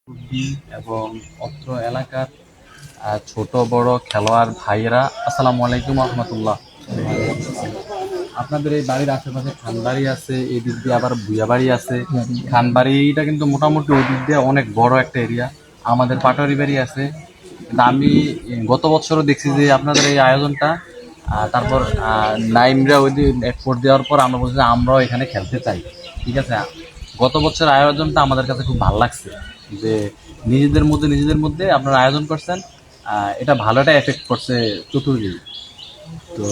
মুরব্বি এবং অত্র এলাকার ছোট বড় খেলোয়াড় ভাইয়েরা, আসসালামু আলাইকুম রহমতুল্লাহ। আপনাদের এই বাড়ির আশেপাশে খানবাড়ি আছে, এই দিক দিয়ে আবার ভুইয়াবাড়ি আছে। খানবাড়িটা কিন্তু মোটামুটি ওই দিক দিয়ে অনেক বড় একটা এরিয়া। আমাদের পাটোয়ারি বাড়ি আছে। কিন্তু আমি গত বছরও দেখছি যে আপনাদের এই আয়োজনটা, তারপর নাইমরা ওই দিন এক্সপোর্ট দেওয়ার পর আমরা বলছি যে আমরাও এখানে খেলতে চাই। ঠিক আছে, গত বছর আয়োজনটা আমাদের কাছে খুব ভালো লাগছে যে নিজেদের মধ্যে আপনারা আয়োজন করছেন। এটা ভালো একটা এফেক্ট করছে চতুর্দিকে। তো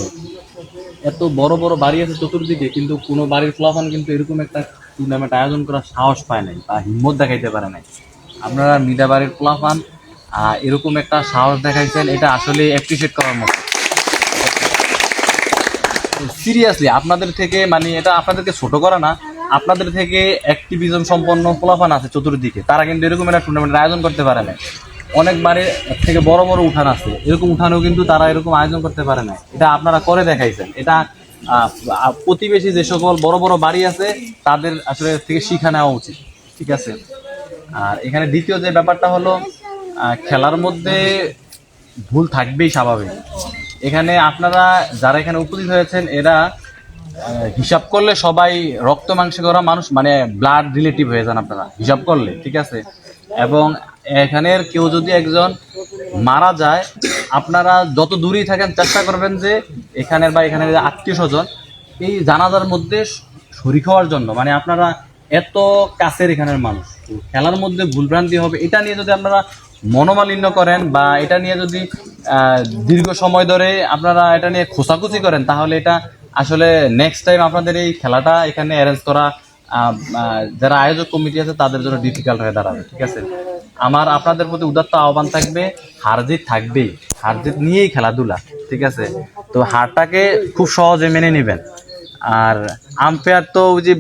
এত বড় বড় বাড়ি আছে চতুর্দিকে, কিন্তু কোনো বাড়ির ফলাফল কিন্তু এরকম একটা টুর্নামেন্ট আয়োজন করার সাহস পায় নাই বা হিম্মত দেখাইতে পারে নাই। আপনারা মিডা বাড়ির ফলাফল এরকম একটা সাহস দেখাইছেন, এটা আসলে অ্যাপ্রিসিয়েট করার মতো। সিরিয়াসলি আপনাদের থেকে, মানে এটা আপনাদেরকে ছোট করা না, আপনাদের থেকে অ্যাক্টিভিজম সম্পন্ন পোলাপান আছে চতুর্দিকে, তারা কিন্তু এরকম একটা টুর্নামেন্টের আয়োজন করতে পারে না। অনেক বাড়ির থেকে বড় বড় উঠান আছে, এরকম উঠানেও কিন্তু তারা এরকম আয়োজন করতে পারে না। এটা আপনারা করে দেখাইছেন। এটা প্রতিবেশী যে সকল বড় বড় বাড়ি আছে তাদের আসলে থেকে শিক্ষা নেওয়া উচিত। ঠিক আছে। আর এখানে দ্বিতীয় যে ব্যাপারটা হলো, খেলার মধ্যে ভুল থাকবেই স্বাভাবিক। এখানে আপনারা যারা এখানে উপস্থিত হয়েছেন, এরা হিসাব করলে সবাই রক্ত মাংসে করা মানুষ, মানে ব্লাড রিলেটিভ হয়ে যান আপনারা হিসাব করলে। ঠিক আছে। এবং এখানের কেউ যদি একজন মারা যায়, আপনারা যত দূরেই থাকেন চেষ্টা করবেন যে এখানের বা এখানের আত্মীয় স্বজন এই জানাজার মধ্যে শরীক হওয়ার জন্য। মানে আপনারা এত কাছের এখানের মানুষ, খেলার মধ্যে ভুলভ্রান্তি হবে এটা নিয়ে যদি আপনারা মনোমালিন্য করেন বা এটা নিয়ে যদি দীর্ঘ সময় ধরে আপনারা এটা নিয়ে খোঁচাখুচি করেন, তাহলে এটা আসলে নেক্সট টাইম আপনাদের এই খেলাটা এখানে অ্যারেঞ্জ করা যারা আয়োজক কমিটি আছে তাদের জন্য ডিফিকাল্ট হয়ে দাঁড়াবে। ঠিক আছে। আমার আপনাদের প্রতি উদাত্ত আহ্বান থাকবে, হারজিত থাকবেই, হারজিত নিয়েই খেলাধুলা। ঠিক আছে। তো হারটাকে খুব সহজে মেনে নেবেন। আর আম্পায়ার তো ওই যে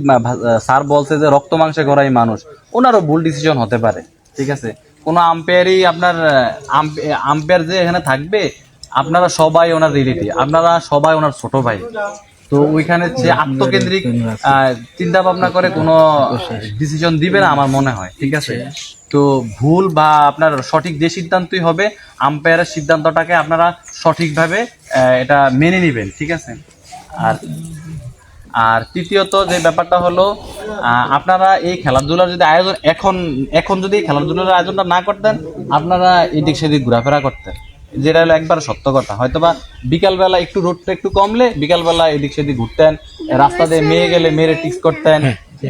স্যার বলছে যে রক্ত মাংসে গড়াই মানুষ, ওনারও ভুল ডিসিশন হতে পারে। ঠিক আছে। কোনো আম্পায়ারই আপনার আম্পায়ার যে এখানে থাকবে, আপনারা সবাই ওনার রিলেটিভ, আপনারা সবাই ওনার ছোট ভাই। তো ওইখানে যে আত্মকেন্দ্রিক চিন্তা ভাবনা করে কোনো ডিসিশন দিবে না আমার মনে হয়। ঠিক আছে। তো ভুল বা আপনার সঠিক যে সিদ্ধান্তই হবে, আম্পায়ারের সিদ্ধান্তটাকে আপনারা সঠিকভাবে এটা মেনে নেবেন। ঠিক আছে। আর আর তৃতীয়ত যে ব্যাপারটা হলো, আপনারা এই খেলাধুলার যদি আয়োজন এখন এখন যদি খেলাধুলার আয়োজনটা না করতেন, আপনারা এদিক সেদিক ঘোরাফেরা করতেন, যেটা হলো একবার সত্য কথা। হয়তোবা বিকালবেলা একটু রোদটা একটু কমলে বিকালবেলা এদিক সেদিক ঘুরতেন, রাস্তা দিয়ে মেয়ে গেলে মেয়েরে টিক্স করতেন,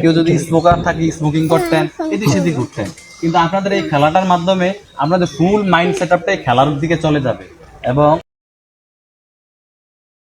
কেউ যদি স্মোকার থাকে স্মোকিং করতেন, এদিক সেদিক ঘুরতেন। কিন্তু আপনাদের এই খেলাটার মাধ্যমে আপনাদের ফুল মাইন্ড সেট আপটাই খেলার দিকে চলে যাবে। এবং